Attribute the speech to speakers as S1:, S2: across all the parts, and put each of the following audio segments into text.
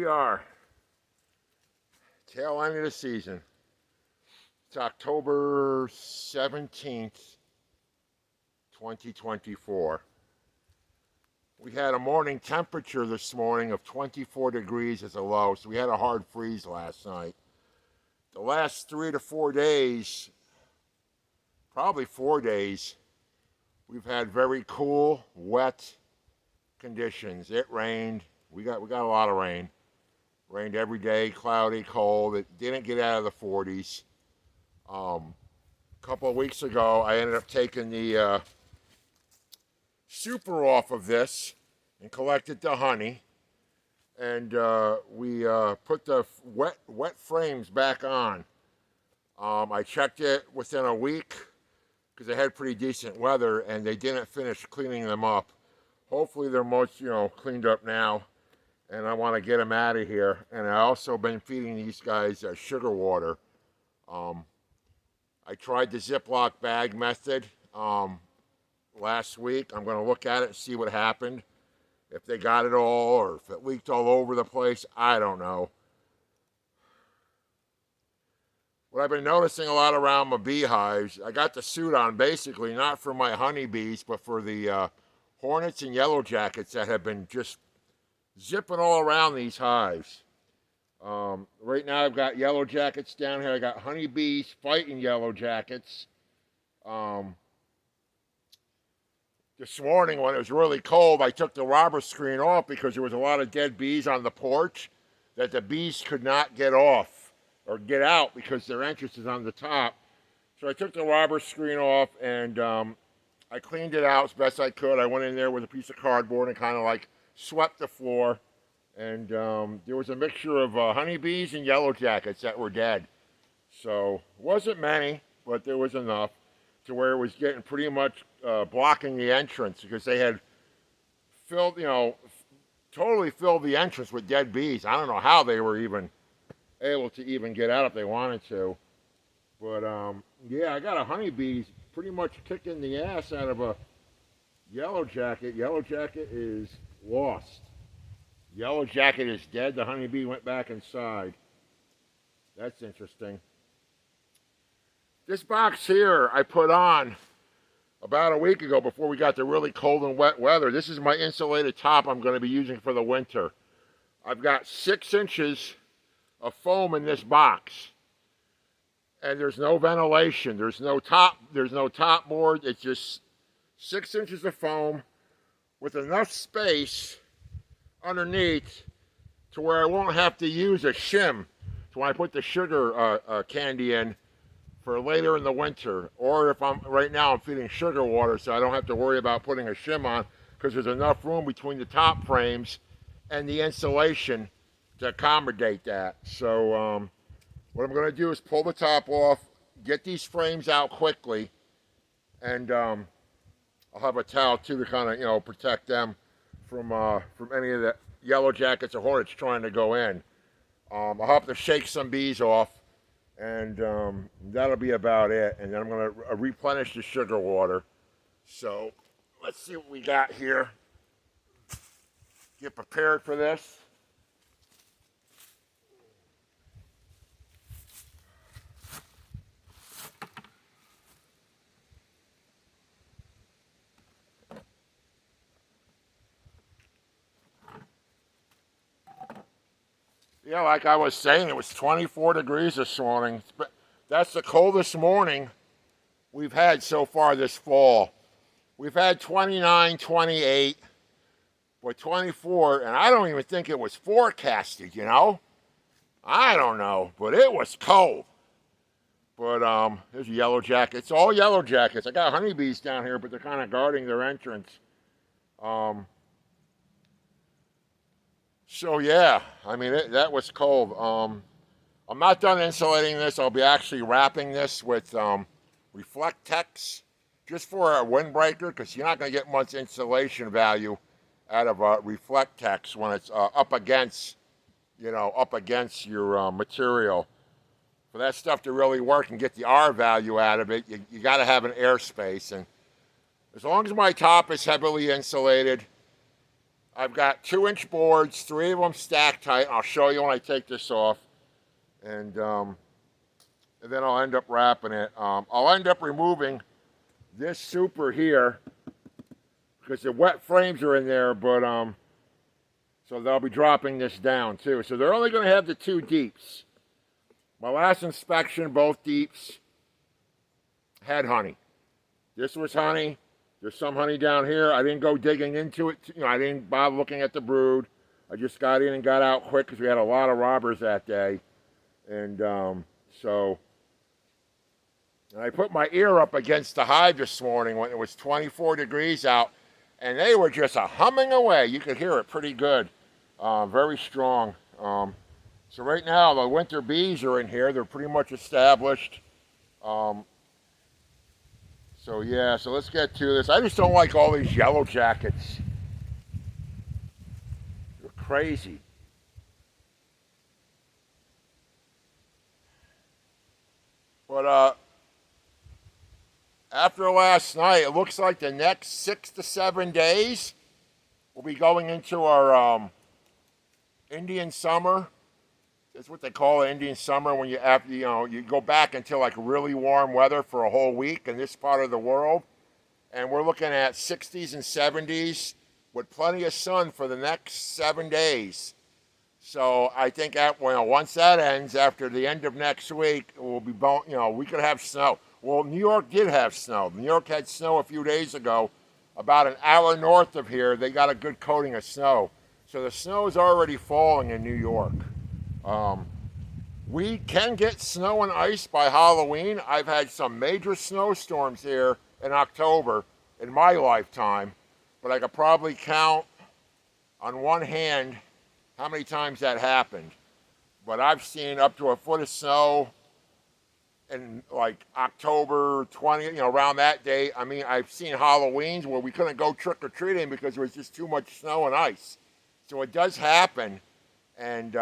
S1: are. Tail end of the season. It's October 17th, 2024. We had a morning temperature this morning of 24 degrees as a low, so we had a hard freeze last night. The last 3 to 4 days, probably 4 days, we've had very cool, wet conditions. It rained. We got a lot of rain. Rained every day, cloudy, cold. It didn't get out of the 40s. A couple of weeks ago, I ended up taking the super off of this and collected the honey. And we put the wet frames back on. I checked it within a week because they had pretty decent weather, and they didn't finish cleaning them up. Hopefully they're much, cleaned up now, and I want to get them out of here. And I also been feeding these guys sugar water. I tried the Ziploc bag method last week. I'm going to look at it and see what happened. If they got it all or if it leaked all over the place, I don't know. What I've been noticing a lot around my beehives, I got the suit on basically not for my honeybees, but for the hornets and yellow jackets that have been just zipping all around these hives. Right now I've got yellow jackets down here. I got honeybees fighting yellow jackets. This morning when it was really cold, I took the robber screen off because there was a lot of dead bees on the porch that the bees could not get off or get out because their entrance is on the top. So I took the robber screen off and I cleaned it out as best I could. I went in there with a piece of cardboard and kind of like swept the floor. And there was a mixture of honeybees and yellow jackets that were dead. So it wasn't many, but there was enough to where it was getting pretty much blocking the entrance because they had filled, totally filled the entrance with dead bees. I don't know how they were even able to even get out if they wanted to. But yeah, I got a honeybee pretty much kicking the ass out of a yellow jacket. Yellow jacket is lost. Yellow jacket is dead. The honeybee went back inside. That's interesting. This box here I put on about a week ago before we got the really cold and wet weather. This is my insulated top I'm going to be using for the winter. I've got 6 inches of foam in this box. And there's no ventilation. There's no top board. It's just 6 inches of foam with enough space underneath to where I won't have to use a shim so when I put the sugar candy in for later in the winter, or if right now I'm feeding sugar water so I don't have to worry about putting a shim on because there's enough room between the top frames and the insulation to accommodate that. So what I'm going to do is pull the top off, get these frames out quickly, and I'll have a towel too to kind of protect them from any of the yellow jackets or hornets trying to go in. I'll have to shake some bees off, and that'll be about it. And then I'm going to replenish the sugar water. So let's see what we got here. Get prepared for this. Yeah, like I was saying, it was 24 degrees this morning. That's the coldest morning we've had so far this fall. We've had 29, 28, but 24, and I don't even think it was forecasted, I don't know, but it was cold. But there's a yellow jacket. It's all yellow jackets. I got honeybees down here, but they're kind of guarding their entrance. So yeah, I mean, that was cold. I'm not done insulating this. I'll be actually wrapping this with Reflectex just for a windbreaker because you're not going to get much insulation value out of Reflectex when it's up against your material. For that stuff to really work and get the R value out of it, you got to have an airspace. And as long as my top is heavily insulated, I've got 2-inch boards, 3 of them stacked tight. I'll show you when I take this off. And then I'll end up wrapping it. I'll end up removing this super here because the wet frames are in there, but so they'll be dropping this down too. So they're only going to have the 2 deeps. My last inspection, both deeps had honey. This was honey. There's some honey down here. I didn't go digging into it. I didn't bother looking at the brood. I just got in and got out quick because we had a lot of robbers that day. And so I put my ear up against the hive this morning when it was 24 degrees out, and they were just humming away. You could hear it pretty good, very strong. So right now the winter bees are in here. They're pretty much established. So yeah, so let's get to this. I just don't like all these yellow jackets. They're crazy. But after last night, it looks like the next 6 to 7 days we'll be going into our Indian summer. That's what they call it, Indian summer, when you go back into like really warm weather for a whole week in this part of the world. And we're looking at 60s and 70s with plenty of sun for the next 7 days. So I think once that ends, after the end of next week, we'll be we could have snow. Well, New York did have snow. New York had snow a few days ago. About an hour north of here, they got a good coating of snow. So the snow is already falling in New York. We can get snow and ice by Halloween. I've had some major snowstorms here in October in my lifetime, but I could probably count on one hand how many times that happened. But I've seen up to a foot of snow in like October 20, around that date. I mean, I've seen Halloweens where we couldn't go trick-or-treating because there was just too much snow and ice. So it does happen. And,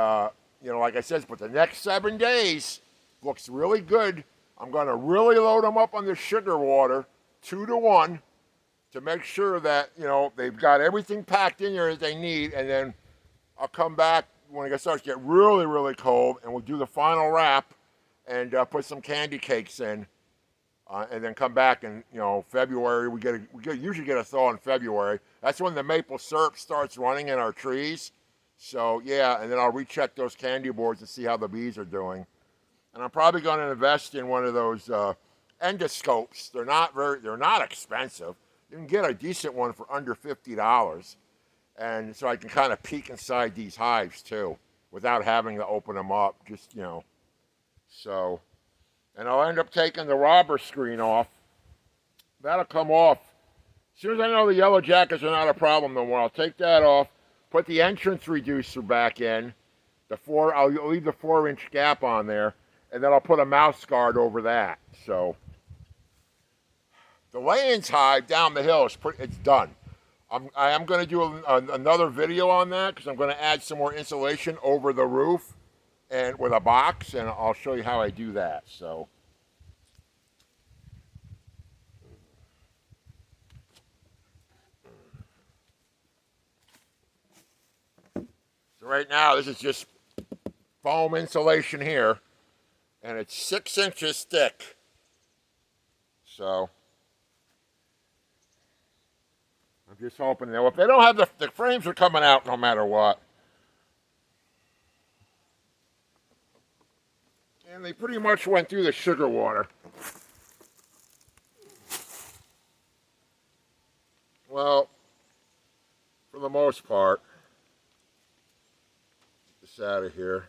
S1: like I said, but the next 7 days looks really good. I'm going to really load them up on the sugar water, 2 to 1, to make sure that, they've got everything packed in there that they need. And then I'll come back when it starts to get really, really cold, and we'll do the final wrap and put some candy cakes in, and then come back in, February. We usually get a thaw in February. That's when the maple syrup starts running in our trees. So yeah, and then I'll recheck those candy boards to see how the bees are doing. And I'm probably going to invest in one of those endoscopes. They're not expensive. You can get a decent one for under $50. And so I can kind of peek inside these hives too, without having to open them up. So, and I'll end up taking the robber screen off. That'll come off. As soon as I know the yellow jackets are not a problem no more, I'll take that off, put the entrance reducer back in. I'll leave the 4-inch gap on there, and then I'll put a mouse guard over that. So, the Layens hive down the hill it's done. I am going to do another video on that because I'm going to add some more insulation over the roof and with a box, and I'll show you how I do that. So right now this is just foam insulation here, and it's 6 inches thick. So I'm just hoping that if they don't have the frames are coming out no matter what. And they pretty much went through the sugar water. Well, for the most part. Get this out of here.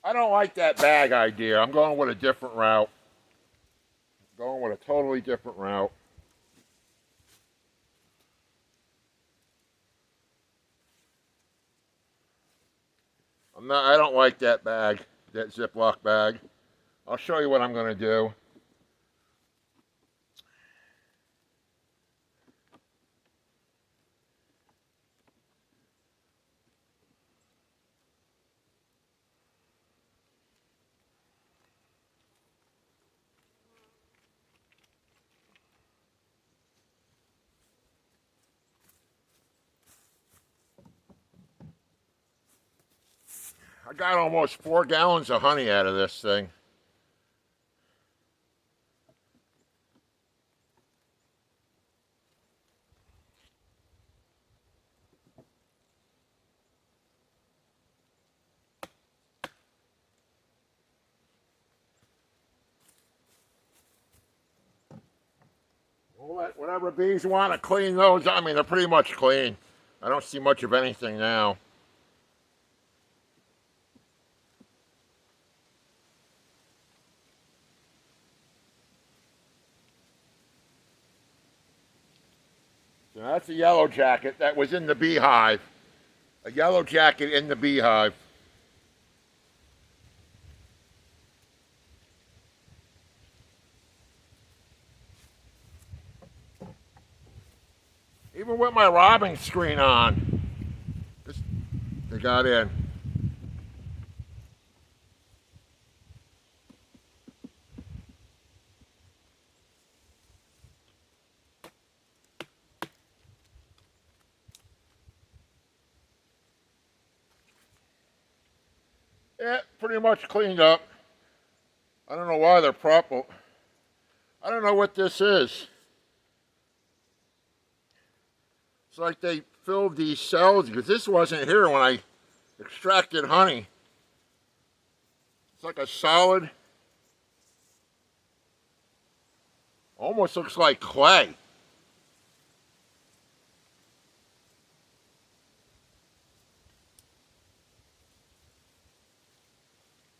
S1: I don't like that bag idea. I'm going with a different route. I'm going with a totally different route. I don't like that bag, that Ziploc bag. I'll show you what I'm going to do. I got almost 4 gallons of honey out of this thing. We'll let whatever bees want to clean those. I mean, they're pretty much clean. I don't see much of anything now. So that's a yellow jacket that was in the beehive. A yellow jacket in the beehive. Even with my robbing screen on, they got in. Yeah, pretty much cleaned up. I don't know why they're propped. I don't know what this is. It's like they filled these cells because this wasn't here when I extracted honey. It's like a solid, almost looks like clay.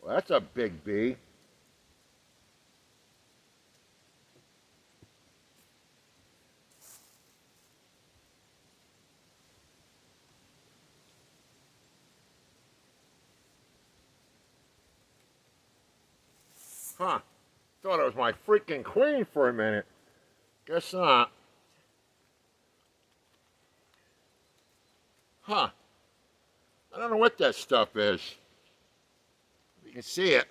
S1: Well, that's a big bee. Huh. Thought it was my freaking queen for a minute. Guess not. Huh. I don't know what that stuff is. You can see it.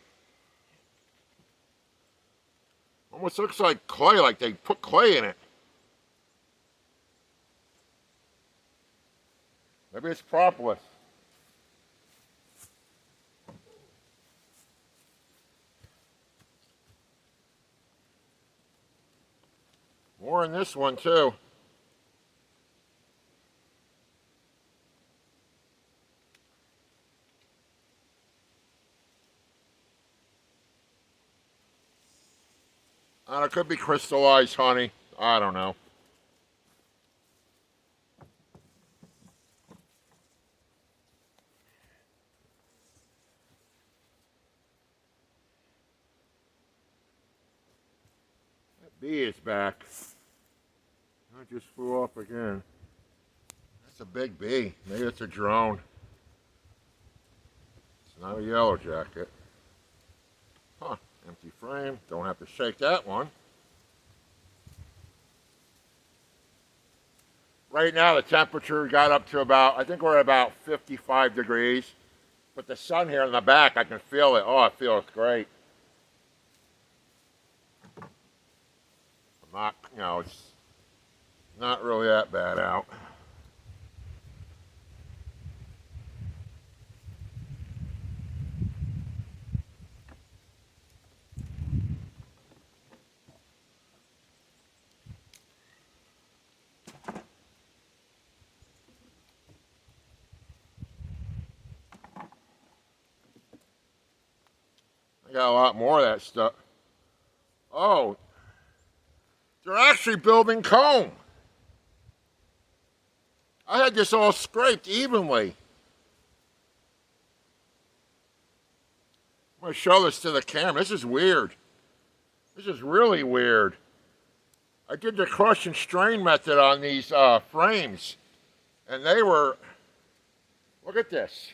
S1: Almost looks like clay, like they put clay in it. Maybe it's propolis. More in this one too. It could be crystallized honey. I don't know. That bee is back. I just flew off again. That's a big bee. Maybe it's a drone. It's not a yellow jacket. Huh. Empty frame. Don't have to shake that one. Right now the temperature got up to about, I think we're at about 55 degrees. But the sun here in the back, I can feel it. Oh, it feels great. I'm not, it's not really that bad out. I got a lot more of that stuff. Oh, they're actually building comb. I had this all scraped evenly. I'm going to show this to the camera. This is weird. This is really weird. I did the crush and strain method on these frames, and they were, look at this.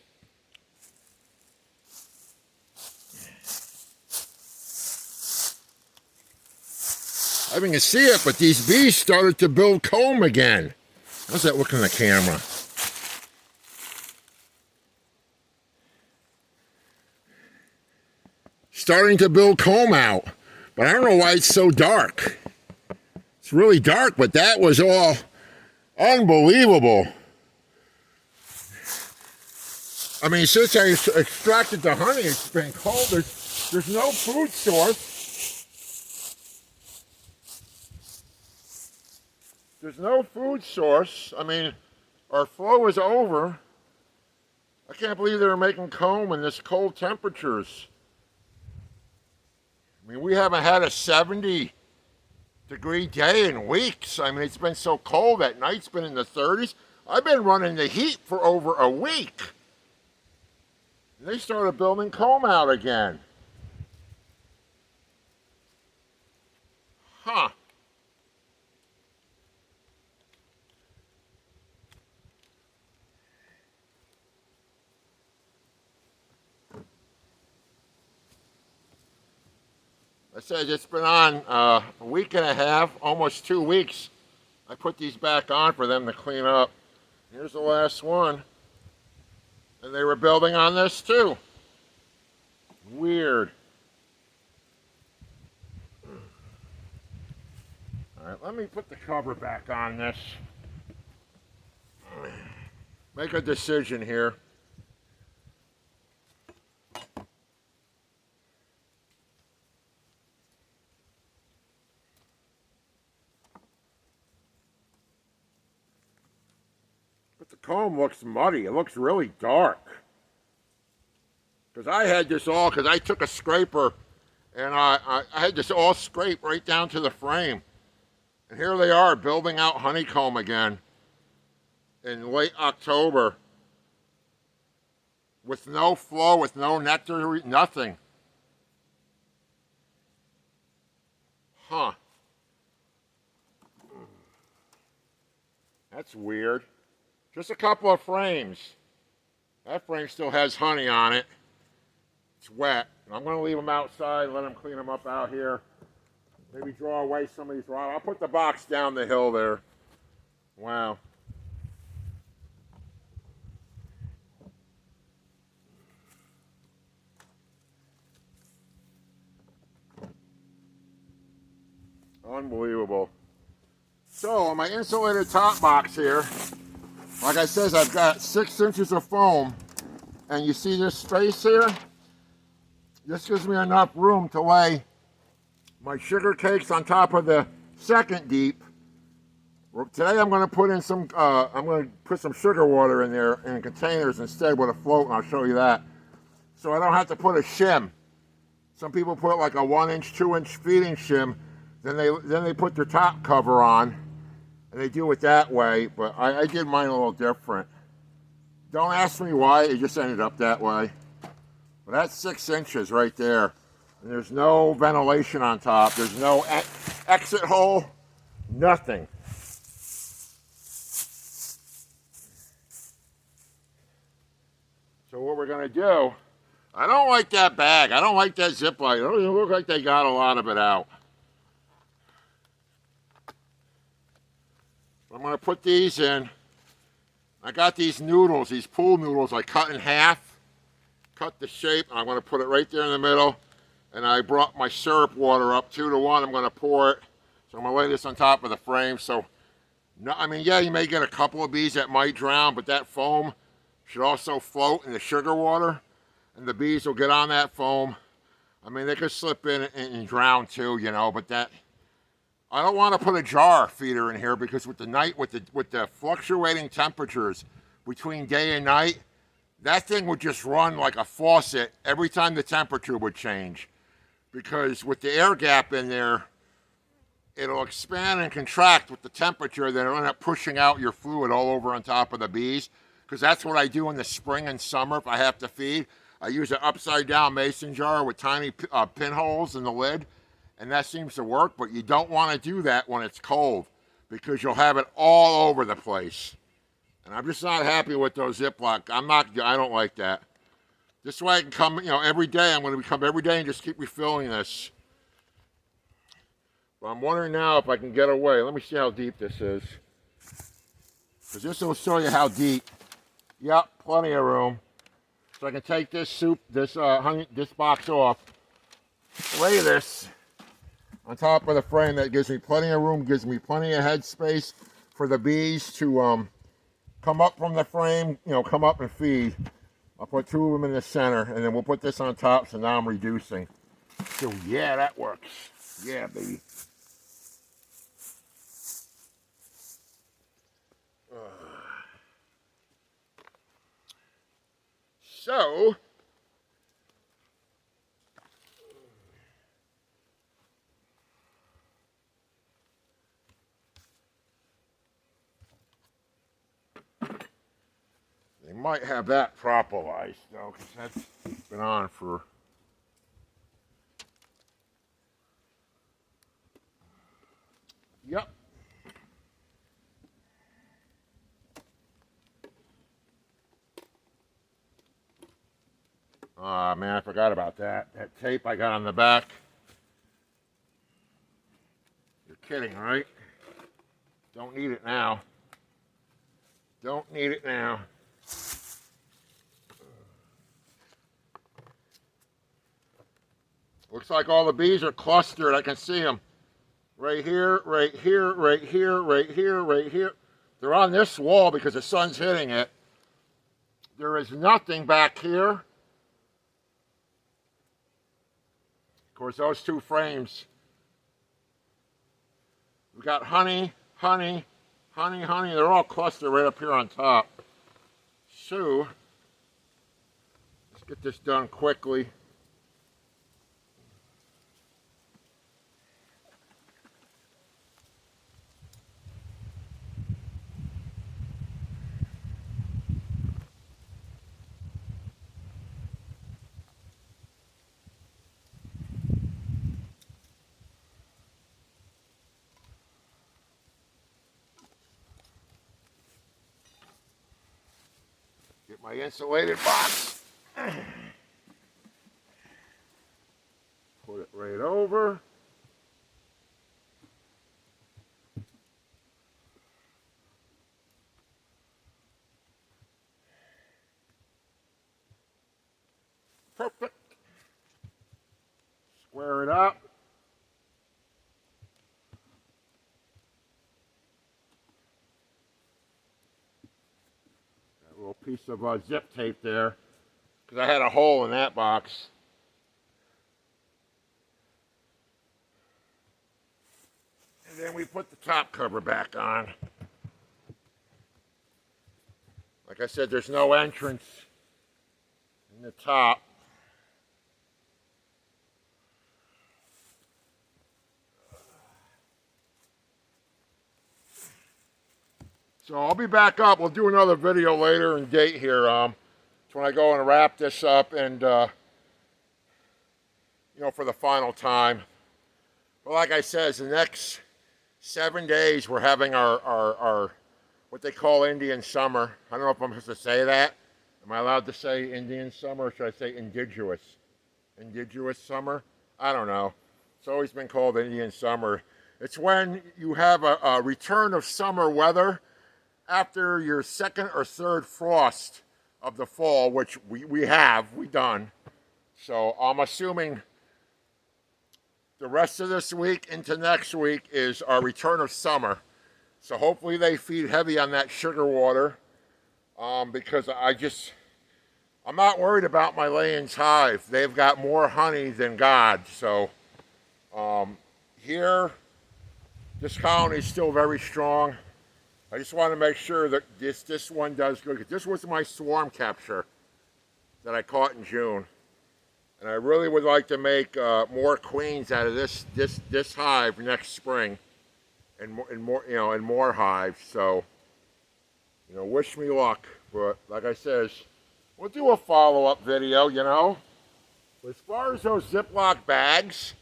S1: I mean, you can see it, but these bees started to build comb again. How's that look in the camera? Starting to build comb out, but I don't know why it's so dark. It's really dark, but that was all unbelievable. I mean, since I extracted the honey, it's been cold. There's no food source. There's no food source. I mean, our flow is over. I can't believe they were making comb in this cold temperatures. I mean, we haven't had a 70-degree day in weeks. I mean, it's been so cold. At night, it's been in the 30s. I've been running the heat for over a week. And they started building comb out again. Huh. I said it's been on a week and a half, almost 2 weeks. I put these back on for them to clean up. Here's the last one. And they were building on this too. Weird. All right, let me put the cover back on this. Make a decision here. But the comb looks muddy. It looks really dark. Because I had this all, because I took a scraper and I had this all scraped right down to the frame. And here they are building out honeycomb again in late October with no flow, with no nectar, nothing. Huh. That's weird. Just a couple of frames. That frame still has honey on it. It's wet. I'm going to leave them outside, let them clean them up out here. Maybe draw away some of these rocks. I'll put the box down the hill there. Wow. Unbelievable. So on my insulated top box here, like I said, I've got 6 inches of foam. And you see this space here? This gives me enough room to lay my sugar cakes on top of the second deep. Today I'm going to put in some, I'm going to put some sugar water in there in containers instead with a float, and I'll show you that. So I don't have to put a shim. Some people put like a 1-inch, 2-inch feeding shim, then they put their top cover on, and they do it that way, but I did mine a little different. Don't ask me why, it just ended up that way. But that's 6 inches right there. And there's no ventilation on top. There's no exit hole. Nothing. So what we're going to do, I don't like that bag. I don't like that Ziploc. It doesn't look like they got a lot of it out. I'm going to put these in. I got these noodles, these pool noodles I cut in half. Cut the shape, and I'm going to put it right there in the middle. And I brought my syrup water up 2 to 1. I'm going to pour it. So I'm going to lay this on top of the frame. So, no, I mean, yeah, you may get a couple of bees that might drown, but that foam should also float in the sugar water. And the bees will get on that foam. I mean, they could slip in and drown too, you know, but that... I don't want to put a jar feeder in here because with the fluctuating temperatures between day and night, that thing would just run like a faucet every time the temperature would change. Because with the air gap in there, it'll expand and contract with the temperature, then it'll end up pushing out your fluid all over on top of the bees. Because that's what I do in the spring and summer if I have to feed. I use an upside down mason jar with tiny pinholes in the lid. And that seems to work, but you don't want to do that when it's cold because you'll have it all over the place. And I'm just not happy with those Ziploc. I don't like that. This way I can come, you know, every day. I'm going to come every day and just keep refilling this. But I'm wondering now if I can get away. Let me see how deep this is. Because this will show you how deep. Yep, plenty of room. So I can take this box off, lay this on top of the frame. That gives me plenty of room, gives me plenty of head space for the bees to come up from the frame, you know, come up and feed. I'll put 2 of them in the center, and then we'll put this on top, so now I'm reducing. So yeah, that works. Yeah, baby. So, they might have that propolised, though, because that's been on for... Yep. Ah, man, I forgot about that. That tape I got on the back. You're kidding, right? Don't need it now. Don't need it now. Looks like all the bees are clustered. I can see them. Right here, right here, right here, right here, right here. They're on this wall because the sun's hitting it. There is nothing back here. Of course, those 2 frames. We got honey, honey, honey, honey. They're all clustered right up here on top. So, let's get this done quickly. Get my insulated box. Put it right over. Perfect. Square it up. That little piece of zip tape there, because I had a hole in that box. And then we put the top cover back on. Like I said, there's no entrance in the top. So I'll be back up. We'll do another video later in date here. It's when I go and wrap this up and, you know, for the final time. But like I said, the next 7 days we're having our what they call Indian summer. I don't know if I'm supposed to say that. Am I allowed to say Indian summer, or should I say indigenous? Indigenous summer? I don't know. It's always been called Indian summer. It's when you have a return of summer weather after your 2nd or 3rd frost of the fall, which we done. So I'm assuming the rest of this week into next week is our return of summer. So hopefully they feed heavy on that sugar water, because I'm not worried about my laying's hive. They've got more honey than God. So here, this colony is still very strong. I just want to make sure that this one does good. This was my swarm capture that I caught in June, and I really would like to make more queens out of this hive next spring, and more hives. So, you know, wish me luck. But like I said, we'll do a follow-up video. You know, as far as those Ziploc bags,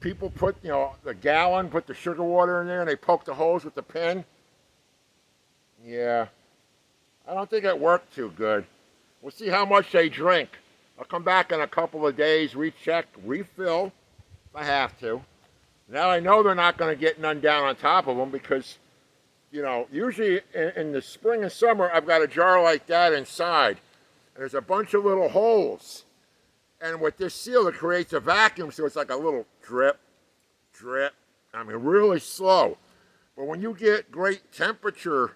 S1: people put, you know, the gallon, put the sugar water in there, and they poke the holes with the pin. Yeah, I don't think it worked too good. We'll see how much they drink. I'll come back in a couple of days, recheck, refill if I have to. Now I know they're not going to get none down on top of them because, you know, usually in the spring and summer, I've got a jar like that inside. And there's a bunch of little holes. And with this seal, it creates a vacuum, so it's like a little drip, drip. I mean, really slow. But when you get great temperature,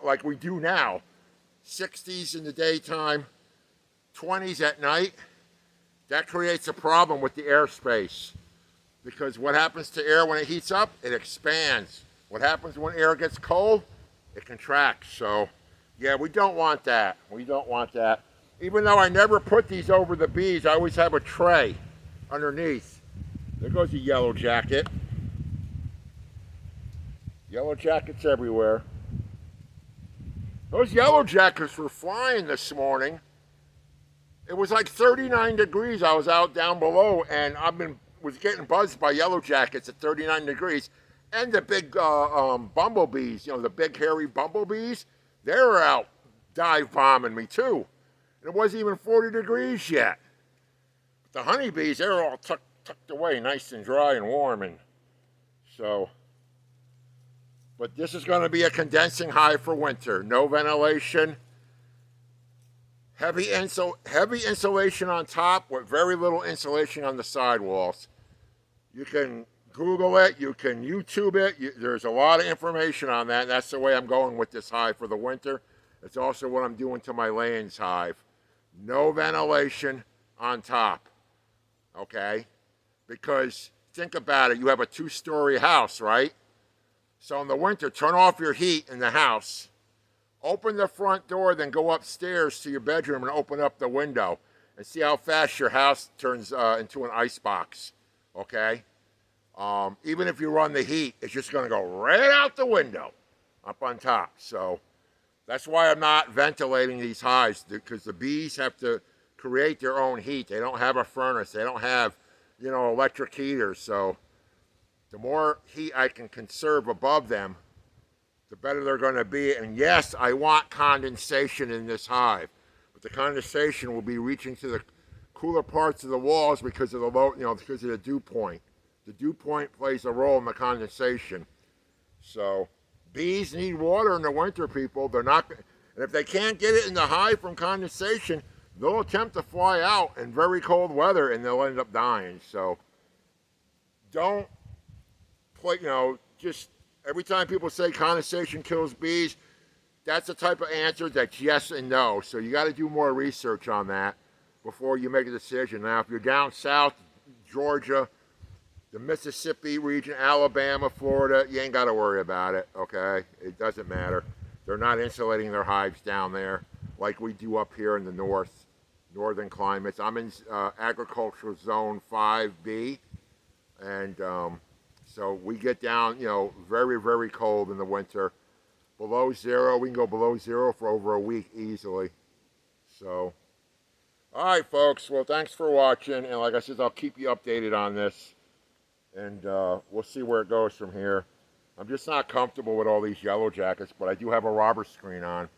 S1: like we do now, 60s in the daytime, 20s at night, that creates a problem with the airspace. Because what happens to air when it heats up? It expands. What happens when air gets cold? It contracts. So, yeah, we don't want that. We don't want that. Even though I never put these over the bees, I always have a tray underneath. There goes a yellow jacket. Yellow jackets everywhere. Those yellow jackets were flying this morning. It was like 39 degrees. I was out down below, and was getting buzzed by yellow jackets at 39 degrees. And the big bumblebees, the big hairy bumblebees, they were out dive bombing me too. And it wasn't even 40 degrees yet. But the honeybees, they were all tucked away, nice and dry and warm. And so, but this is going to be a condensing hive for winter. No ventilation. Heavy insulation on top with very little insulation on the sidewalls. You can Google it, you can YouTube it. There's a lot of information on that. That's the way I'm going with this hive for the winter. It's also what I'm doing to my layings hive. No ventilation on top, okay? Because think about it, you have a 2-story house, right? So in the winter, turn off your heat in the house. Open the front door, then go upstairs to your bedroom and open up the window and see how fast your house turns into an ice box, okay? Even if you run the heat, it's just going to go right out the window up on top. So that's why I'm not ventilating these hives, because the bees have to create their own heat. They don't have a furnace. They don't have, electric heaters. So the more heat I can conserve above them, the better they're going to be. And yes, I want condensation in this hive, but the condensation will be reaching to the cooler parts of the walls because of the because of the dew point. The dew point plays a role in the condensation. So bees need water in the winter, people. They're not, and if they can't get it in the hive from condensation, they'll attempt to fly out in very cold weather and they'll end up dying. So don't play, just every time people say condensation kills bees, that's the type of answer that's yes and no. So you got to do more research on that before you make a decision. Now, if you're down south, Georgia, the Mississippi region, Alabama, Florida, you ain't got to worry about it, okay? It doesn't matter. They're not insulating their hives down there like we do up here in the northern climates. I'm in agricultural zone 5B, and so we get down, very, very cold in the winter. Below zero, we can go below zero for over a week easily. So, all right, folks. Well, thanks for watching. And like I said, I'll keep you updated on this. And we'll see where it goes from here. I'm just not comfortable with all these yellow jackets, but I do have a robber screen on.